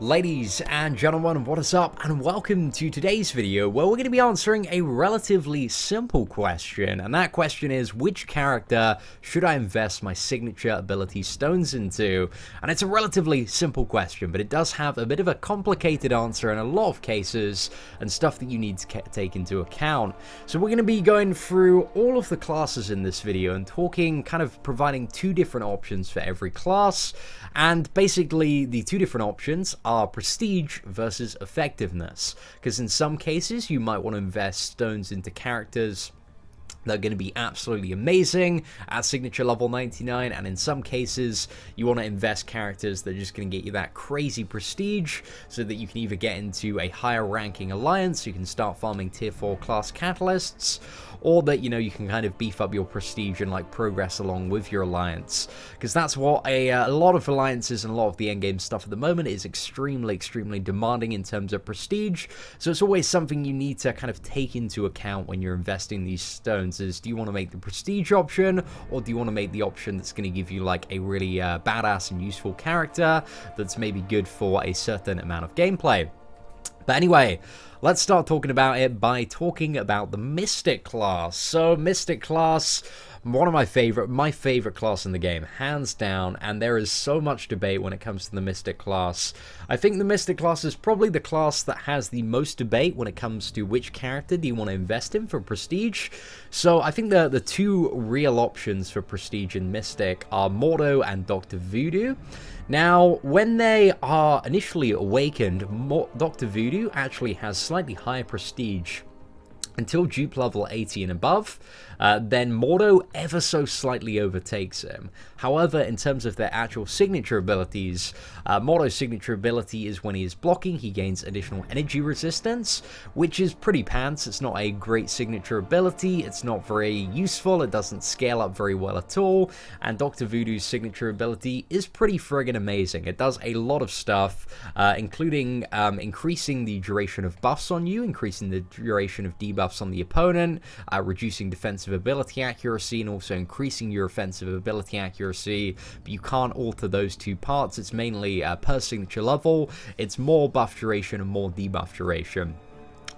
Ladies and gentlemen, what is up, and welcome to today's video where we're going to be answering a relatively simple question, and that question is, which character should I invest my signature ability stones into? And it's a relatively simple question, but it does have a bit of a complicated answer in a lot of cases and stuff that you need to take into account. So we're going to be going through all of the classes in this video and talking, kind of providing two different options for every class, and basically the two different options are prestige versus effectiveness, because in some cases you might want to invest stones into characters that are going to be absolutely amazing at signature level 99, and in some cases you want to invest characters that are just going to get you that crazy prestige so that you can either get into a higher ranking alliance, you can start farming tier 4 class catalysts, or that, you know, you can kind of beef up your prestige and like progress along with your alliance, because that's what a lot of alliances and a lot of the endgame stuff at the moment is extremely demanding in terms of prestige. So it's always something you need to kind of take into account when you're investing these stones. Is, do you want to make the prestige option, or do you want to make the option that's going to give you like a really badass and useful character that's maybe good for a certain amount of gameplay? But anyway, let's start talking about it by talking about the Mystic class. So Mystic class, one of my favorite class in the game, hands down, and there is so much debate when it comes to the Mystic class. I think the Mystic class is probably the class that has the most debate when it comes to which character do you want to invest in for prestige. So I think the two real options for prestige in Mystic are Mordo and Dr. Voodoo. Now, when they are initially awakened, Dr. Voodoo actually has slightly higher prestige until dupe level 80 and above. Then Mordo ever so slightly overtakes him. However, in terms of their actual signature abilities, Mordo's signature ability is when he is blocking, he gains additional energy resistance, which is pretty pants. It's not a great signature ability, it's not very useful, it doesn't scale up very well at all, and Dr. Voodoo's signature ability is pretty friggin' amazing. It does a lot of stuff, including increasing the duration of buffs on you, increasing the duration of debuffs on the opponent, reducing defensive ability accuracy, and also increasing your offensive ability accuracy. But you can't alter those two parts. It's mainly per signature level. It's more buff duration and more debuff duration,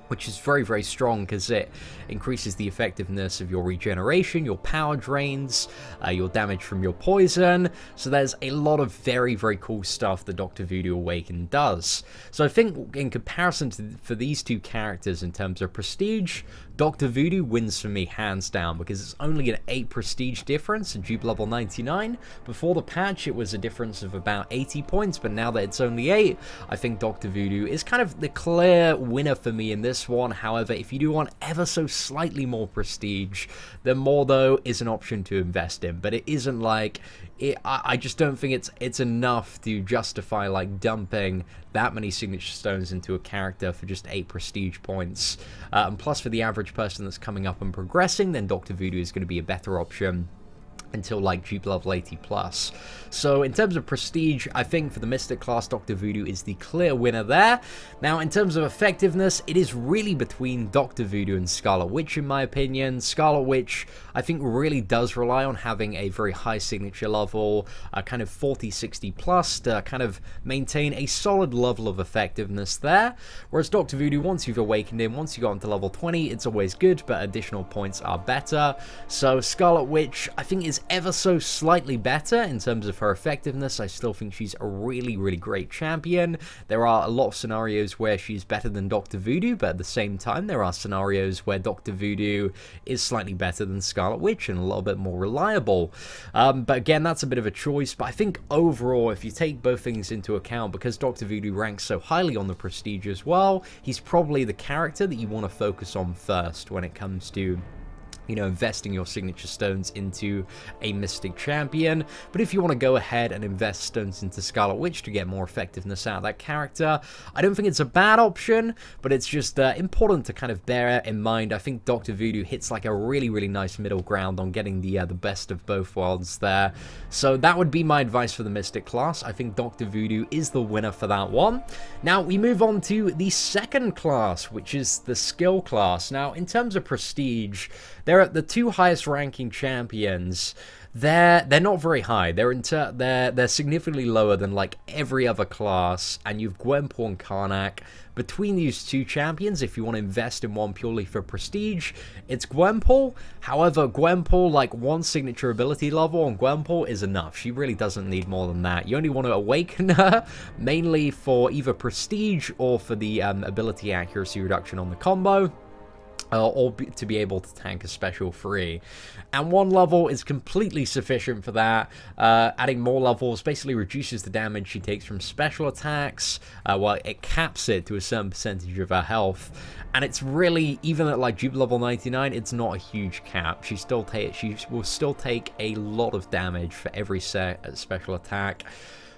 which is very strong because it increases the effectiveness of your regeneration, your power drains, your damage from your poison. So there's a lot of very cool stuff that Dr. Voodoo Awakened does. So I think in comparison for these two characters in terms of prestige, Dr. Voodoo wins for me hands down, because it's only an 8 prestige difference at dupe level 99. Before the patch it was a difference of about 80 points, but now that it's only 8, I think Dr. Voodoo is kind of the clear winner for me in this one. However, if you do want ever so slightly more prestige, then Mordo is an option to invest in, but it isn't like I just don't think it's enough to justify like dumping that many signature stones into a character for just 8 prestige points. And plus, for the average person that's coming up and progressing, then Dr. Voodoo is going to be a better option until like dupe level 80 plus. So in terms of prestige, I think for the Mystic class, Dr. Voodoo is the clear winner there. Now in terms of effectiveness, it is really between Dr. Voodoo and Scarlet Witch in my opinion. Scarlet Witch, I think, really does rely on having a very high signature level, kind of 40-60 plus, to kind of maintain a solid level of effectiveness there. Whereas Dr. Voodoo, once you've awakened him, once you got into level 20, it's always good, but additional points are better. So Scarlet Witch, I think, is ever so slightly better in terms of her effectiveness. I still think she's a really great champion. There are a lot of scenarios where she's better than Dr. Voodoo, but at the same time there are scenarios where Dr. Voodoo is slightly better than Scarlet Witch and a little bit more reliable. But again, that's a bit of a choice. But I think overall, if you take both things into account, because Dr. Voodoo ranks so highly on the prestige as well, he's probably the character that you want to focus on first when it comes to, you know, investing your signature stones into a Mystic champion. But if you want to go ahead and invest stones into Scarlet Witch to get more effectiveness out of that character, I don't think it's a bad option, but it's just important to kind of bear in mind. I think Dr. Voodoo hits like a really nice middle ground on getting the best of both worlds there. So that would be my advice for the Mystic class. I think Dr. Voodoo is the winner for that one. Now we move on to the second class, which is the skill class. Now in terms of prestige, there they're the two highest ranking champions. They're not very high. They're significantly lower than like every other class, and you've Gwenpool and Karnak. Between these two champions, if you want to invest in one purely for prestige, it's Gwenpool. However, Gwenpool, like one signature ability level on Gwenpool is enough. She really doesn't need more than that. You only want to awaken her mainly for either prestige or for the ability accuracy reduction on the combo. To be able to tank a special free. And one level is completely sufficient for that. Adding more levels basically reduces the damage she takes from special attacks, while it caps it to a certain percentage of her health. And it's really, even at like dupe level 99, it's not a huge cap. She will still take a lot of damage for every special attack.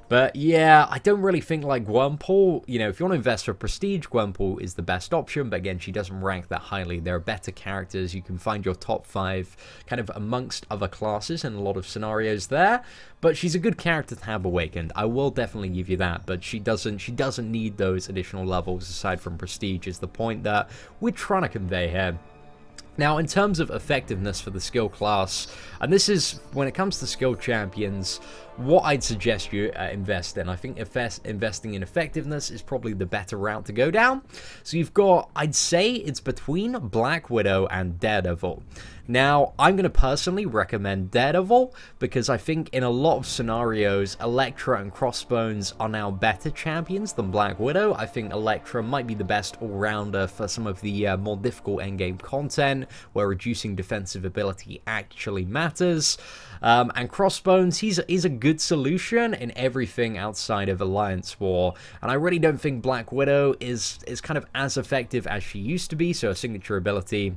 But yeah, I don't really think like Gwenpool, you know, if you want to invest for prestige, Gwenpool is the best option. But again, she doesn't rank that highly. There are better characters. You can find your top 5 kind of amongst other classes in a lot of scenarios there. But she's a good character to have awakened. I will definitely give you that. But she doesn't need those additional levels aside from prestige is the point that we're trying to convey here. Now, in terms of effectiveness for the skill class, and this is, when it comes to skill champions, what I'd suggest you invest in. I think investing in effectiveness is probably the better route to go down. So you've got, I'd say it's between Black Widow and Daredevil. Now, I'm going to personally recommend Daredevil because I think in a lot of scenarios, Elektra and Crossbones are now better champions than Black Widow. I think Elektra might be the best all-rounder for some of the more difficult endgame content, where reducing defensive ability actually matters. And Crossbones, he's a good solution in everything outside of Alliance War. And I really don't think Black Widow is kind of as effective as she used to be, so a signature ability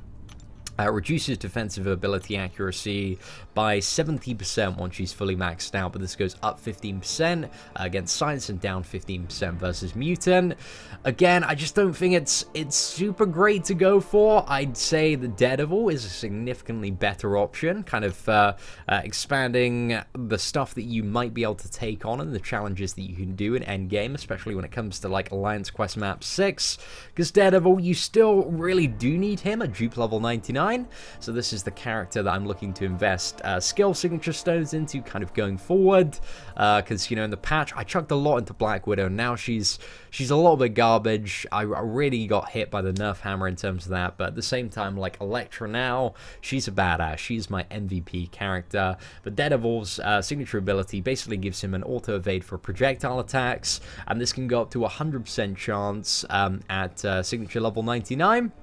reduces defensive ability accuracy by 70% once she's fully maxed out, but this goes up 15% against Science and down 15% versus Mutant. Again, I just don't think it's super great to go for. I'd say the Daredevil is a significantly better option, kind of expanding the stuff that you might be able to take on and the challenges that you can do in endgame, especially when it comes to like Alliance Quest Map 6, because Daredevil, you still really do need him at dupe level 99. So this is the character that I'm looking to invest skill signature stones into kind of going forward, because, you know, in the patch I chucked a lot into Black Widow. Now she's a little bit garbage. I really got hit by the nerf hammer in terms of that, but at the same time, like Elektra now, she's a badass. She's my MVP character. But Daredevil's signature ability basically gives him an auto evade for projectile attacks, and this can go up to 100% chance at signature level 99.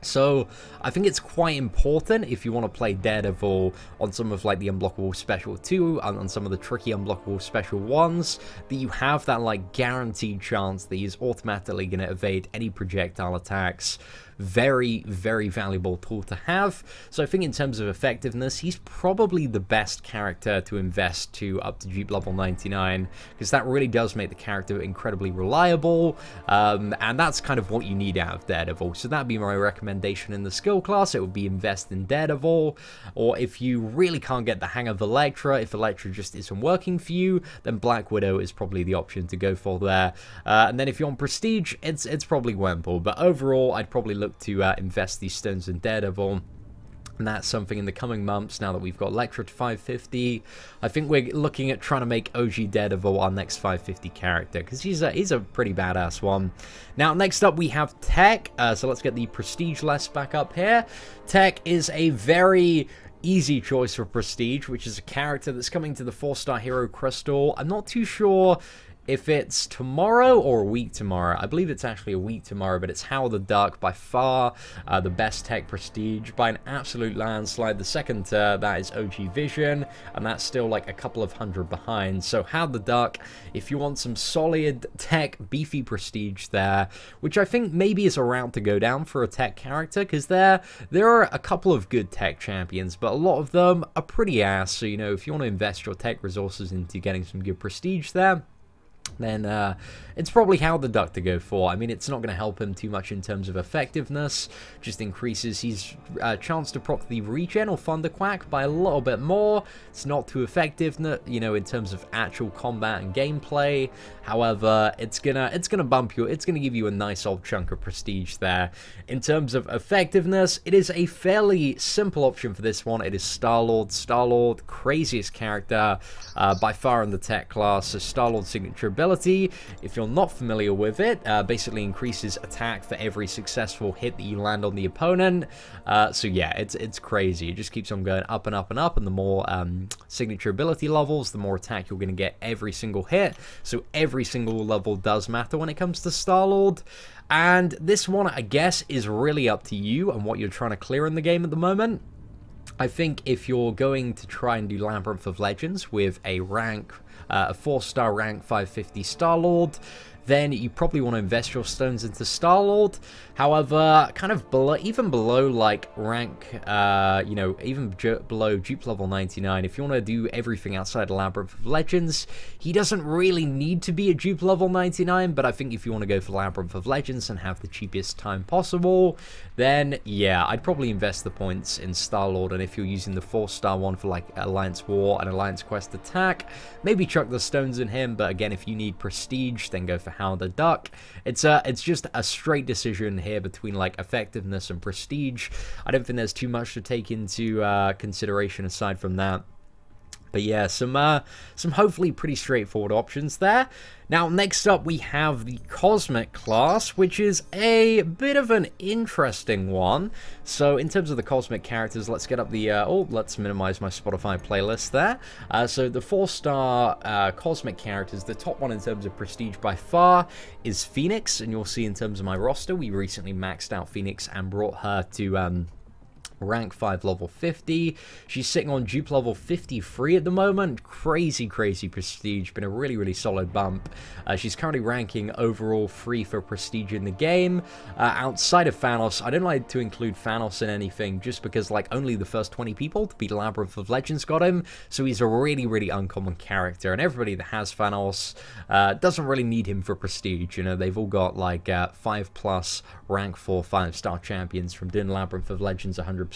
So I think it's quite important if you want to play Daredevil on some of like the unblockable special 2 and on some of the tricky unblockable special 1s, that you have that like guaranteed chance that he's automatically going to evade any projectile attacks. Very, very valuable tool to have. So I think in terms of effectiveness, he's probably the best character to invest to up to dupe level 99, because that really does make the character incredibly reliable, and that's kind of what you need out of Daredevil. So that'd be my recommendation in the skill class. It would be invest in Daredevil, or if you really can't get the hang of Elektra, if Elektra just isn't working for you, then Black Widow is probably the option to go for there. And then if you're on Prestige, it's probably Gwenpool, but overall I'd probably look to invest these stones in Daredevil. And that's something in the coming months, now that we've got Elektra to 550. I think we're looking at trying to make OG Daredevil our next 550 character, because he's a pretty badass one. Now, next up we have Tech. So let's get the Prestige list back up here. Tech is a very easy choice for Prestige, which is a character that's coming to the 4-star Hero Crystal. I'm not too sure if it's tomorrow or a week tomorrow. I believe it's actually a week tomorrow, but it's Howard the Duck, by far the best Tech Prestige by an absolute landslide. The second that is OG Vision, and that's still like a couple of hundred behind. So Howard the Duck, if you want some solid Tech beefy Prestige there, which I think maybe is a route to go down for a Tech character, because there are a couple of good Tech champions, but a lot of them are pretty ass. So, you know, if you want to invest your Tech resources into getting some good Prestige there, then it's probably how the duck to go for. I mean, it's not going to help him too much in terms of effectiveness, just increases his chance to proc the regen or Thunderquack by a little bit more. It's not too effective, you know, in terms of actual combat and gameplay. However, it's gonna bump you. It's gonna give you a nice old chunk of prestige there. In terms of effectiveness, it is a fairly simple option for this one. It is Star-Lord. Star-Lord, craziest character by far in the tech class. So Star-Lord's signature ability, if you're not familiar with it, basically increases attack for every successful hit that you land on the opponent. So yeah, it's crazy. It just keeps on going up and up and up, and the more signature ability levels, the more attack you're going to get every single hit. So every single level does matter when it comes to Star-Lord. And this one, I guess, is really up to you and what you're trying to clear in the game at the moment. I think if you're going to try and do Labyrinth of Legends with a rank, a 4-star rank 550 Star-Lord, then you probably want to invest your stones into Star-Lord. However, kind of below, even below like rank, you know, even below dupe level 99, if you want to do everything outside of Labyrinth of Legends, he doesn't really need to be a dupe level 99, but I think if you want to go for Labyrinth of Legends and have the cheapest time possible, then yeah, I'd probably invest the points in Star-Lord. And if you're using the 4-star one for like Alliance War and Alliance Quest Attack, maybe chuck the stones in him. But again, if you need prestige, then go for Howard the Duck. It's just a straight decision here between like effectiveness and prestige. I don't think there's too much to take into consideration aside from that. But yeah, some hopefully pretty straightforward options there. Now, next up, we have the Cosmic class, which is a bit of an interesting one. So, in terms of the Cosmic characters, let's get up the... let's minimize my Spotify playlist there. So, the 4-star Cosmic characters, the top one in terms of prestige by far is Phoenix. And you'll see in terms of my roster, we recently maxed out Phoenix and brought her to... rank 5 level 50. She's sitting on dupe level 53 at the moment. Crazy prestige. Been a really solid bump. She's currently ranking overall 3 for prestige in the game. Outside of Thanos, I don't like to include Thanos in anything just because like only the first 20 people to beat Labyrinth of Legends got him, so he's a really uncommon character, and everybody that has Thanos doesn't really need him for prestige. You know, they've all got like 5+ rank 4 5-star champions from doing Labyrinth of Legends 100%.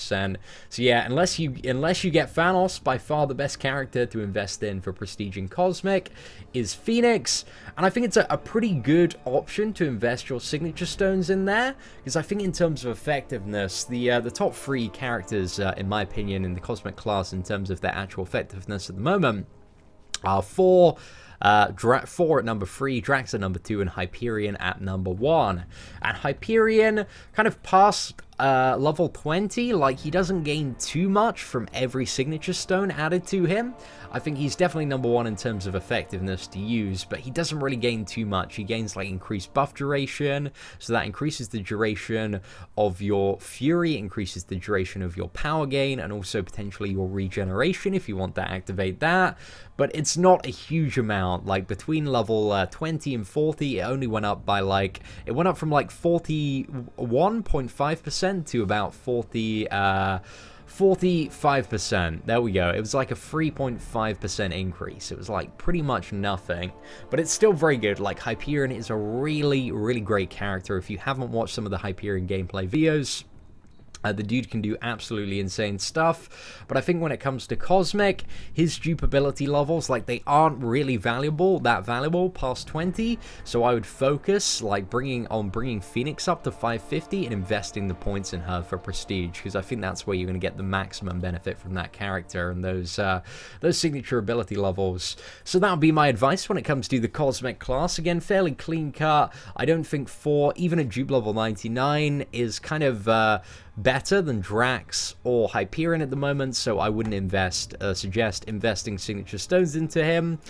So yeah, unless you get Thanos, by far the best character to invest in for prestige in Cosmic is Phoenix. And I think it's a pretty good option to invest your signature stones in there, because I think in terms of effectiveness, the top 3 characters, in my opinion, in the Cosmic class in terms of their actual effectiveness at the moment are 4 at number 3, Drax at number 2, and Hyperion at number 1. And Hyperion, kind of past level 20, like, he doesn't gain too much from every signature stone added to him. I think he's definitely number 1 in terms of effectiveness to use, but he doesn't really gain too much. He gains like increased buff duration, so that increases the duration of your fury, increases the duration of your power gain, and also potentially your regeneration if you want to activate that. But it's not a huge amount. Like between level 20 and 40, it only went up by like, it went up from like 41.5% to about 45%. There we go. It was like a 3.5% increase. It was like pretty much nothing, but it's still very good. Like, Hyperion is a really great character. If you haven't watched some of the Hyperion gameplay videos, the dude can do absolutely insane stuff. But I think when it comes to Cosmic, his dupe ability levels, like, they aren't really that valuable past 20. So I would focus like bringing Phoenix up to 550 and investing the points in her for prestige, because I think that's where you're going to get the maximum benefit from that character and those signature ability levels. So that would be my advice when it comes to the Cosmic class. Again, fairly clean cut. I don't think 4, even at dupe level 99, is kind of better than Drax or Hyperion at the moment, so I wouldn't suggest investing signature stones into him,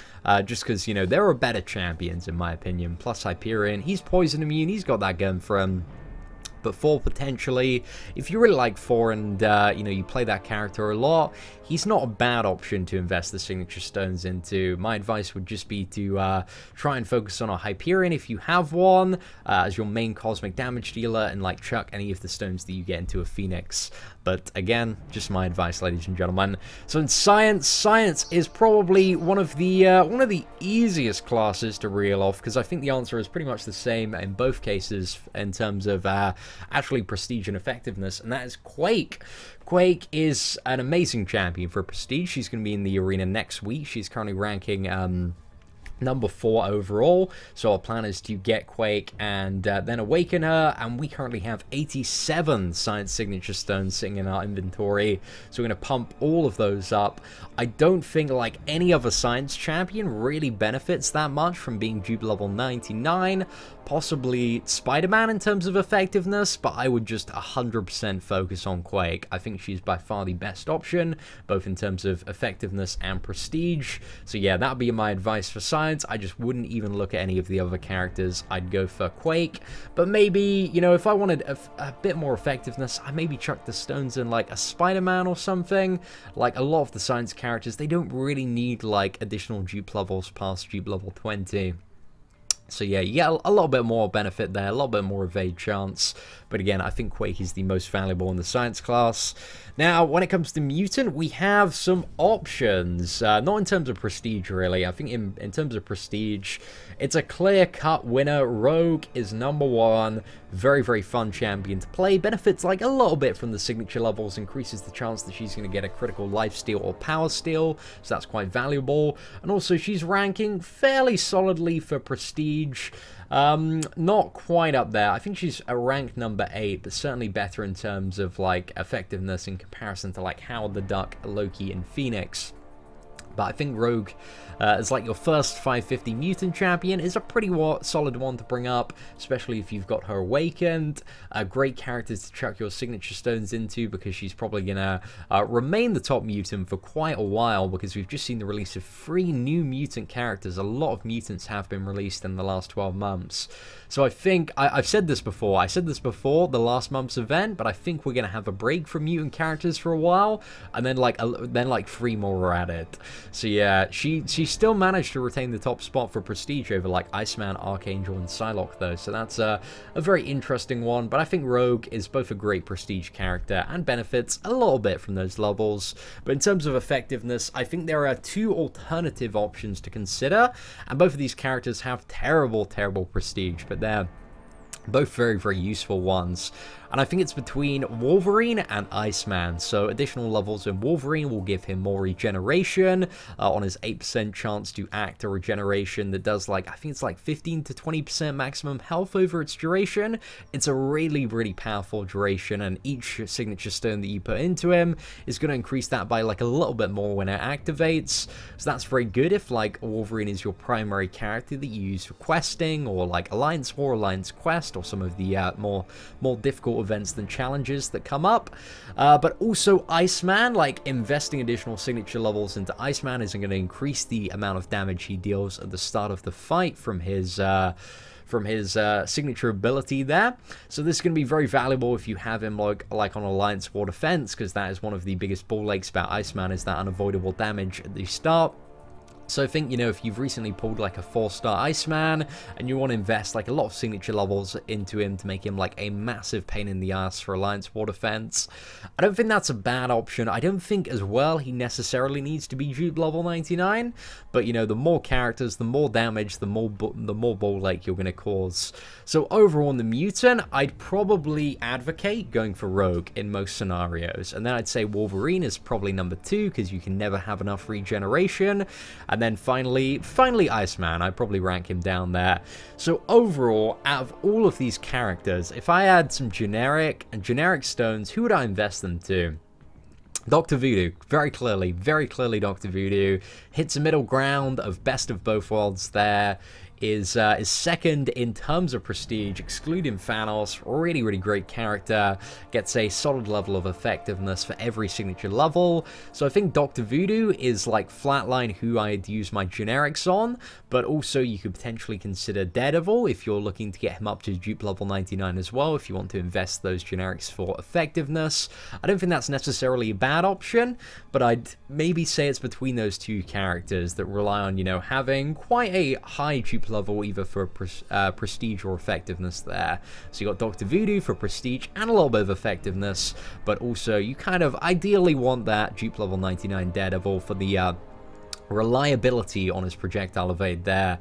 just because, you know, there are better champions in my opinion. Plus Hyperion, he's poison immune, he's got that going for him. But 4 potentially, if you really like 4 and, you know, you play that character a lot, he's not a bad option to invest the signature stones into. My advice would just be to try and focus on a Hyperion if you have one, as your main cosmic damage dealer, and like chuck any of the stones that you get into a Phoenix. But again, just my advice, ladies and gentlemen. So in science is probably one of the easiest classes to reel off, because I think the answer is pretty much the same in both cases in terms of actually prestige and effectiveness, and that is Quake. Quake is an amazing champion for prestige. She's going to be in the arena next week. She's currently ranking number 4 overall, so our plan is to get Quake and then awaken her, and we currently have 87 science signature stones sitting in our inventory, so we're going to pump all of those up. I don't think like any other science champion really benefits that much from being dupe level 99, possibly Spider-Man in terms of effectiveness, but I would just 100% focus on Quake. I think she's by far the best option, both in terms of effectiveness and prestige. So yeah, that would be my advice for science. I just wouldn't even look at any of the other characters. I'd go for Quake, but maybe, you know, if I wanted a bit more effectiveness, I maybe chuck the stones in like a Spider-Man or something. Like a lot of the science characters, they don't really need like additional dupe levels past dupe level 20. So yeah, you get a little bit more benefit there, a little bit more evade chance. But again, I think Quake is the most valuable in the science class. Now, when it comes to Mutant, we have some options. Not in terms of prestige, really. I think in terms of prestige, it's a clear-cut winner. Rogue is number 1. Very, very fun champion to play. Benefits like a little bit from the signature levels. Increases the chance that she's going to get a critical life steal or power steal. So that's quite valuable. And also, she's ranking fairly solidly for prestige. Not quite up there. I think she's a ranked number 8, but certainly better in terms of like effectiveness in comparison to like Howard the Duck, Loki, and Phoenix. But I think Rogue, as like your first 550 Mutant champion, is a pretty solid one to bring up, especially if you've got her awakened. A great character to chuck your signature stones into, because she's probably going to remain the top Mutant for quite a while, because we've just seen the release of 3 new Mutant characters. A lot of Mutants have been released in the last 12 months. So I think, I've said this before, I said this before the last month's event, but I think we're going to have a break from Mutant characters for a while, and then like 3 more are at it. So yeah, she still managed to retain the top spot for prestige over like Iceman, Archangel, and Psylocke though, so that's a very interesting one. But I think Rogue is both a great prestige character and benefits a little bit from those levels. But in terms of effectiveness, I think there are 2 alternative options to consider, and both of these characters have terrible prestige, but they're both very, very useful ones. And I think it's between Wolverine and Iceman. So additional levels in Wolverine will give him more regeneration on his 8% chance to act a regeneration that does like, I think it's like 15 to 20% maximum health over its duration. It's a really, really powerful duration, and each signature stone that you put into him is going to increase that by like a little bit more when it activates. So that's very good if like Wolverine is your primary character that you use for questing, or like Alliance War, Alliance Quest, or some of the more difficult events than challenges that come up. But also Iceman, like investing additional signature levels into Iceman isn't going to increase the amount of damage he deals at the start of the fight from his signature ability there. So this is going to be very valuable if you have him like on Alliance War Defense, because that is one of the biggest ball aches about Iceman, is that unavoidable damage at the start. So I think, you know, if you've recently pulled like a 4-star Iceman and you want to invest like a lot of signature levels into him to make him like a massive pain in the ass for Alliance War Defense, I don't think that's a bad option. I don't think as well he necessarily needs to be dupe level 99, but you know, the more characters, the more damage, the more ball ache you're going to cause. So overall in the Mutant, I'd probably advocate going for Rogue in most scenarios, and then I'd say Wolverine is probably number 2, because you can never have enough regeneration. And then finally Iceman, I'd probably rank him down there. So overall, out of all of these characters, if I had some generic stones, who would I invest them to? Dr. Voodoo, very clearly Dr. Voodoo hits a middle ground of best of both worlds there. is second in terms of prestige, excluding Thanos. Really, really great character. Gets a solid level of effectiveness for every signature level. So I think Dr. Voodoo is like flatline who I'd use my generics on, but also you could potentially consider Daredevil if you're looking to get him up to dupe level 99 as well, if you want to invest those generics for effectiveness. I don't think that's necessarily a bad option, but I'd maybe say it's between those two characters that rely on, you know, having quite a high dupe level either for prestige or effectiveness there. So you got Dr. Voodoo for prestige and a little bit of effectiveness, but also you kind of ideally want that dupe level 99 Daredevil for the reliability on his projectile evade there.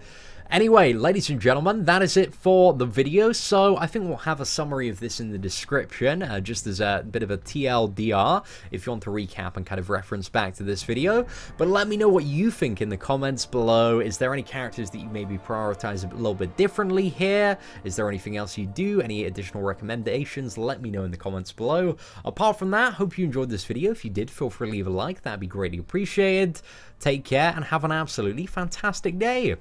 Anyway, ladies and gentlemen, that is it for the video. So I think we'll have a summary of this in the description, just as a bit of a TLDR, if you want to recap and kind of reference back to this video. But let me know what you think in the comments below. Is there any characters that you maybe prioritize a little bit differently here? Is there anything else you do? Any additional recommendations? Let me know in the comments below. Apart from that, hope you enjoyed this video. If you did, feel free to leave a like. That'd be greatly appreciated. Take care and have an absolutely fantastic day.